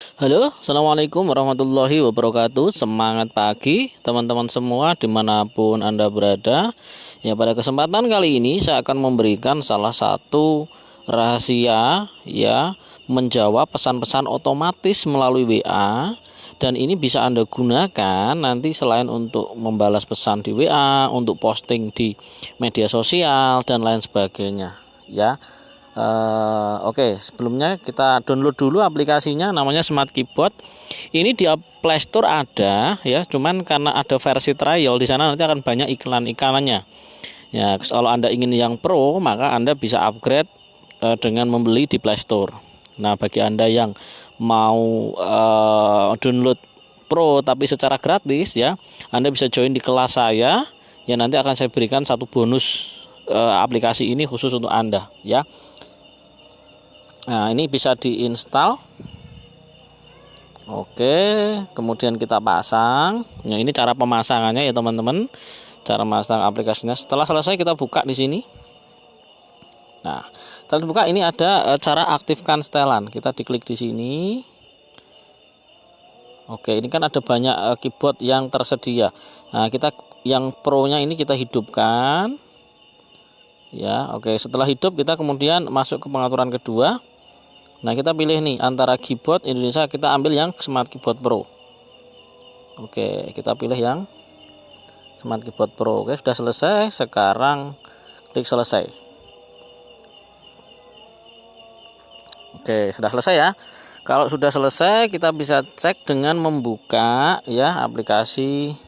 Halo, assalamualaikum warahmatullahi wabarakatuh. Semangat pagi teman-teman semua dimanapun Anda berada. Ya, pada kesempatan kali ini saya akan memberikan salah satu rahasia ya menjawab pesan-pesan otomatis melalui WA. Dan ini bisa Anda gunakan nanti selain untuk membalas pesan di WA, untuk posting di media sosial dan lain sebagainya ya. Oke, sebelumnya kita download dulu aplikasinya, namanya Smart Keyboard. Ini di Play Store ada ya, cuman karena ada versi trial di sana nanti akan banyak iklan-iklanannya. Ya, kalau Anda ingin yang pro, maka Anda bisa upgrade dengan membeli di Play Store. Nah, bagi Anda yang mau download pro tapi secara gratis ya, Anda bisa join di kelas saya. Ya, nanti akan saya berikan satu bonus aplikasi ini khusus untuk Anda ya. Nah, ini bisa diinstal. Oke, kemudian kita pasang. Nah, ini cara pemasangannya ya teman-teman. Cara memasang aplikasinya. Setelah selesai kita buka di sini. Nah, setelah dibuka ini ada cara aktifkan setelan. Kita diklik di sini. Oke, ini kan ada banyak keyboard yang tersedia. Nah, kita yang pro-nya ini kita hidupkan. Ya, oke. Setelah hidup kita kemudian masuk ke pengaturan kedua. Nah, kita pilih nih antara keyboard Indonesia, kita ambil yang Smart Keyboard Pro. Oke, kita pilih yang Smart Keyboard Pro. Oke, sudah selesai. Sekarang klik selesai. Oke, sudah selesai ya. Kalau sudah selesai, kita bisa cek dengan membuka ya aplikasi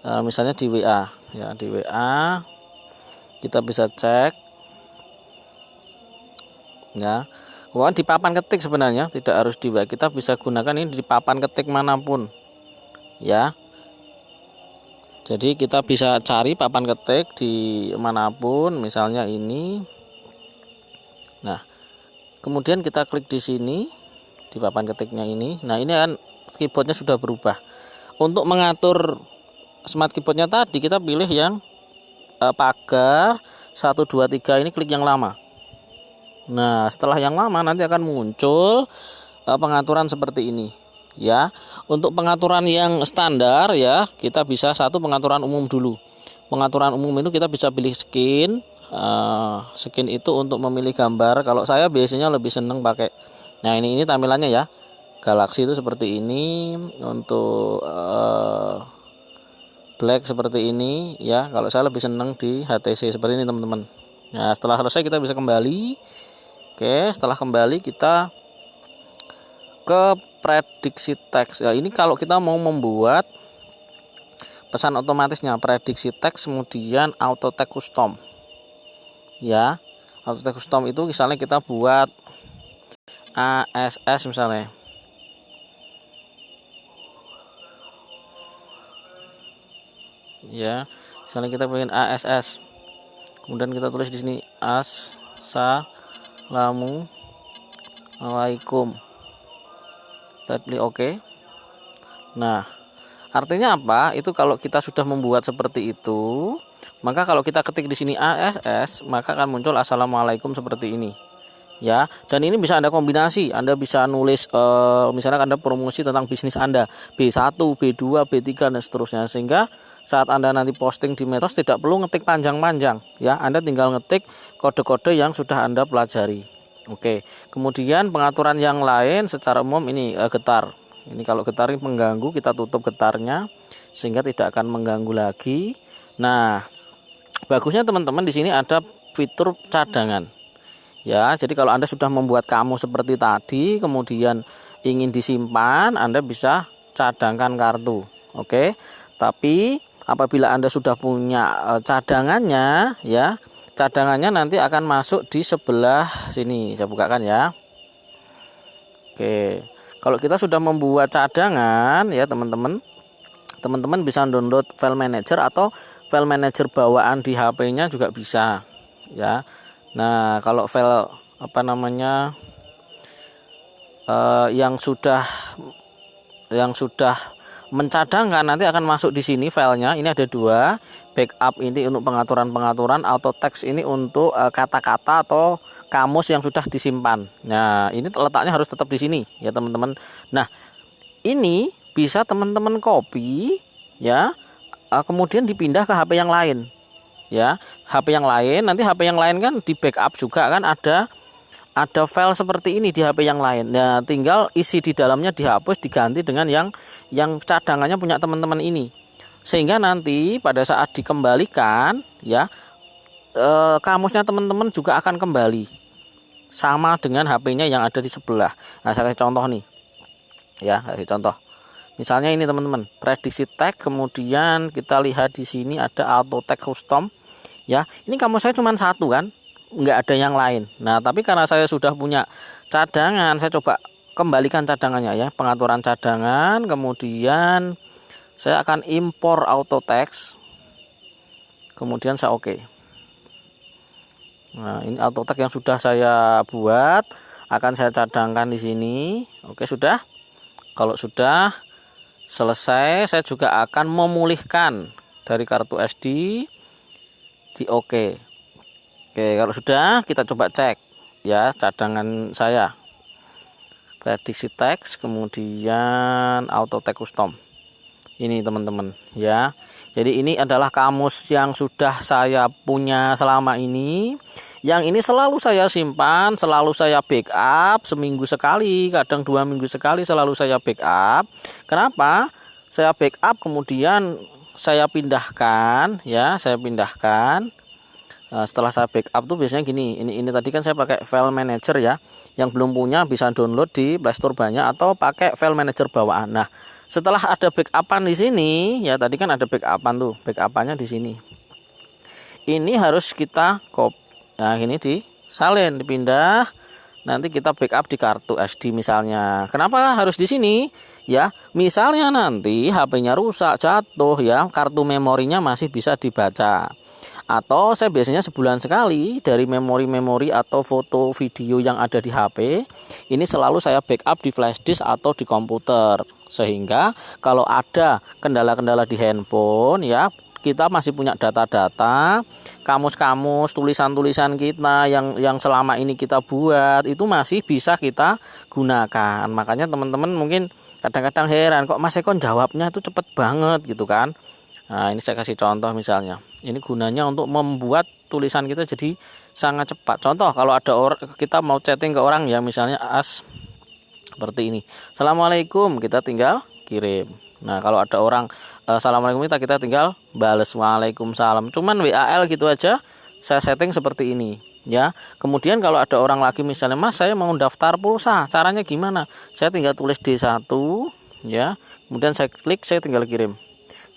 misalnya di WA. Ya, di WA kita bisa cek ya. Wah, di papan ketik sebenarnya tidak harus di WA, kita bisa gunakan ini di papan ketik manapun ya. Jadi kita bisa cari papan ketik di manapun, misalnya ini. Nah, kemudian kita klik di sini di papan ketiknya ini. Nah, ini kan keyboardnya sudah berubah. Untuk mengatur Smart Keyboardnya tadi kita pilih yang pagar 1 2 3, ini klik yang lama. Nah, setelah yang lama nanti akan muncul pengaturan seperti ini ya. Untuk pengaturan yang standar ya, kita bisa satu pengaturan umum dulu. Pengaturan umum itu kita bisa pilih skin. Skin itu untuk memilih gambar. Kalau saya biasanya lebih seneng pakai. Nah, ini tampilannya ya. Galaxy itu seperti ini. Untuk black seperti ini ya. Kalau saya lebih seneng di HTC seperti ini teman-teman. Nah, setelah selesai kita bisa kembali. Oke, setelah kembali kita ke prediksi teks. Ya, ini kalau kita mau membuat pesan otomatisnya, prediksi teks kemudian auto text custom. Ya, auto text custom itu misalnya kita buat ASS misalnya. Ya, misalnya kita pengen ASS. Kemudian kita tulis di sini Assalamualaikum. Kita pilih OK. Nah, artinya apa? Itu kalau kita sudah membuat seperti itu, maka kalau kita ketik di sini ASS, maka akan muncul Assalamualaikum seperti ini. Ya, dan ini bisa Anda kombinasi. Anda bisa nulis misalnya Anda promosi tentang bisnis Anda, B1, B2, B3 dan seterusnya, sehingga saat Anda nanti posting di medsos tidak perlu ngetik panjang-panjang ya. Anda tinggal ngetik kode-kode yang sudah Anda pelajari. Oke. Kemudian pengaturan yang lain secara umum ini getar. Ini kalau getar ini mengganggu, kita tutup getarnya sehingga tidak akan mengganggu lagi. Nah, bagusnya teman-teman di sini ada fitur cadangan. Ya, jadi kalau Anda sudah membuat kamus seperti tadi, kemudian ingin disimpan, Anda bisa cadangkan kartu. Oke. Tapi apabila Anda sudah punya cadangannya, ya, cadangannya nanti akan masuk di sebelah sini. Saya bukakan ya. Oke. Kalau kita sudah membuat cadangan, ya teman-teman bisa download file manager atau file manager bawaan di HP-nya juga bisa, ya. Nah, kalau file yang sudah mencadangkan nanti akan masuk di sini filenya. Ini ada dua, backup ini untuk pengaturan auto text ini untuk kata-kata atau kamus yang sudah disimpan. Nah, ini letaknya harus tetap di sini ya teman-teman. Nah, ini bisa teman-teman copy ya, kemudian dipindah ke HP yang lain ya. HP yang lain, nanti HP yang lain kan di backup juga kan, ada file seperti ini di HP yang lain. Nah, tinggal isi di dalamnya dihapus, diganti dengan yang cadangannya punya teman-teman ini. Sehingga nanti pada saat dikembalikan ya, kamusnya teman-teman juga akan kembali sama dengan HP-nya yang ada di sebelah. Nah, saya kasih contoh nih. Ya, kasih contoh. Misalnya ini teman-teman, prediksi tag, kemudian kita lihat di sini ada auto tag custom. Ya, ini kamus saya cuma satu kan, nggak ada yang lain. Nah, tapi karena saya sudah punya cadangan, saya coba kembalikan cadangannya ya, pengaturan cadangan, kemudian saya akan impor auto text, kemudian saya oke. Nah, ini auto text yang sudah saya buat akan saya cadangkan di sini. Oke, sudah. Kalau sudah selesai, saya juga akan memulihkan dari kartu SD di oke. Oke, kalau sudah kita coba cek ya cadangan saya. Prediksi teks, kemudian auto text custom. Ini teman-teman ya. Jadi ini adalah kamus yang sudah saya punya selama ini. Yang ini selalu saya simpan, selalu saya backup, seminggu sekali, kadang 2 minggu sekali selalu saya backup. Kenapa? Saya backup kemudian saya pindahkan ya, saya pindahkan. Nah, setelah saya backup tuh biasanya gini, ini tadi kan saya pakai file manager ya. Yang belum punya bisa download di Play Store banyak, atau pakai file manager bawaan. Nah, setelah ada backupan di sini ya, tadi kan ada backupan tuh, backupannya di sini. Ini harus kita copy. Nah, ini disalin, dipindah. Nanti kita backup di kartu SD misalnya. Kenapa harus di sini? Ya, misalnya nanti HP-nya rusak, jatuh ya, kartu memorinya masih bisa dibaca. Atau saya biasanya sebulan sekali dari memori-memori atau foto video yang ada di HP, ini selalu saya backup di flash disk atau di komputer. Sehingga kalau ada kendala-kendala di handphone ya, kita masih punya data-data, kamus-kamus, tulisan-tulisan kita yang selama ini kita buat itu masih bisa kita gunakan. Makanya teman-teman mungkin kadang-kadang heran, kok Mas Eko jawabnya itu cepet banget gitu kan. Nah, ini saya kasih contoh misalnya. Ini gunanya untuk membuat tulisan kita jadi sangat cepat. Contoh kalau ada orang, kita mau chatting ke orang ya, misalnya seperti ini. Assalamualaikum, kita tinggal kirim. Nah, kalau ada orang assalamualaikum, kita tinggal balas waalaikumsalam. Cuman WAL gitu aja saya setting seperti ini ya. Kemudian kalau ada orang lagi misalnya, Mas saya mau daftar pulsa, caranya gimana? Saya tinggal tulis D1 ya. Kemudian saya klik, saya tinggal kirim.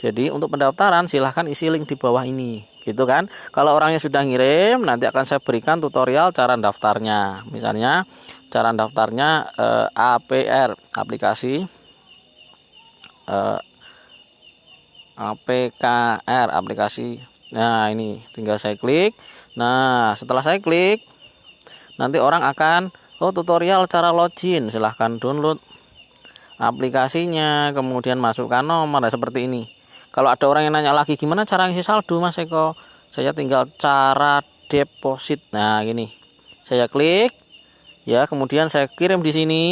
Jadi untuk pendaftaran silahkan isi link di bawah ini gitu kan. Kalau orangnya sudah ngirim, nanti akan saya berikan tutorial cara daftarnya. Misalnya cara daftarnya APR, aplikasi APKR, aplikasi. Nah, ini tinggal saya klik. Nah, setelah saya klik, nanti orang akan tutorial cara login, silahkan download aplikasinya, kemudian masukkan nomor seperti ini. Kalau ada orang yang nanya lagi gimana cara ngisi saldo Mas Eko, saya tinggal cara deposit. Nah, gini. Saya klik ya, kemudian saya kirim di sini.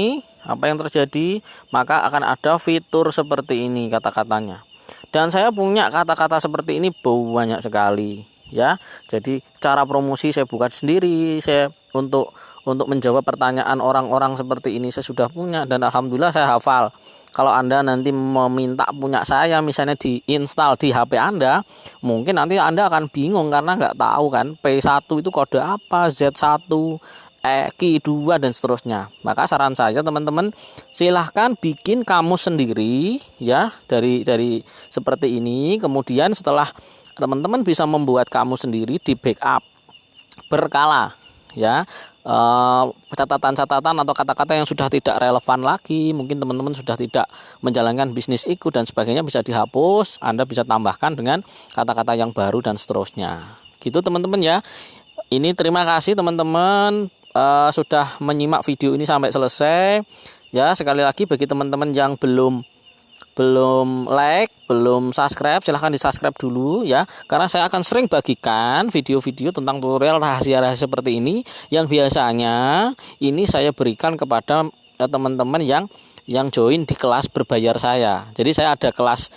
Apa yang terjadi? Maka akan ada fitur seperti ini kata-katanya. Dan saya punya kata-kata seperti ini banyak sekali ya. Jadi cara promosi saya buat sendiri. Saya untuk menjawab pertanyaan orang-orang seperti ini saya sudah punya, dan alhamdulillah saya hafal. Kalau Anda nanti meminta punya saya misalnya diinstal di HP Anda, mungkin nanti Anda akan bingung karena nggak tahu kan P1 itu kode apa, Z1, Q2 dan seterusnya. Maka saran saya teman-teman, silahkan bikin kamus sendiri ya dari seperti ini. Kemudian setelah teman-teman bisa membuat kamus sendiri, di backup berkala ya. Catatan-catatan atau kata-kata yang sudah tidak relevan lagi, mungkin teman-teman sudah tidak menjalankan bisnis ikut dan sebagainya, bisa dihapus. Anda bisa tambahkan dengan kata-kata yang baru dan seterusnya gitu teman-teman ya. Ini terima kasih teman-teman sudah menyimak video ini sampai selesai ya. Sekali lagi bagi teman-teman yang belum belum like, belum subscribe, silahkan di subscribe dulu ya, karena saya akan sering bagikan video-video tentang tutorial rahasia-rahasia seperti ini yang biasanya ini saya berikan kepada teman-teman yang join di kelas berbayar saya. Jadi saya ada kelas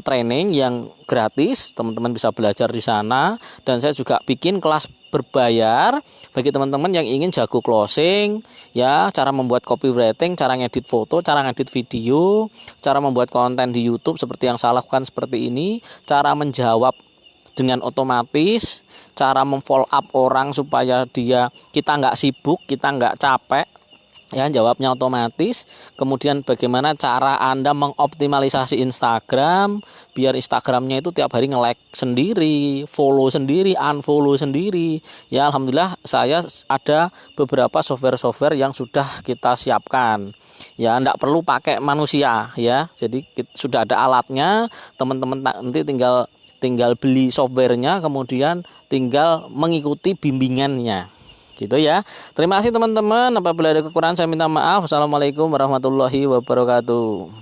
training yang gratis, teman-teman bisa belajar di sana, dan saya juga bikin kelas berbayar bagi teman-teman yang ingin jago closing ya, cara membuat copywriting, cara ngedit foto, cara ngedit video, cara membuat konten di YouTube seperti yang saya lakukan seperti ini, cara menjawab dengan otomatis, cara memfollow up orang supaya kita nggak sibuk, kita nggak capek ya, jawabnya otomatis. Kemudian bagaimana cara Anda mengoptimalisasi Instagram biar Instagramnya itu tiap hari nge-like sendiri, follow sendiri, unfollow sendiri ya. Alhamdulillah saya ada beberapa software-software yang sudah kita siapkan ya, enggak perlu pakai manusia ya, jadi sudah ada alatnya, teman-teman nanti tinggal beli softwarenya, kemudian tinggal mengikuti bimbingannya gitu ya. Terima kasih teman-teman, apabila ada kekurangan saya minta maaf. Wassalamualaikum warahmatullahi wabarakatuh.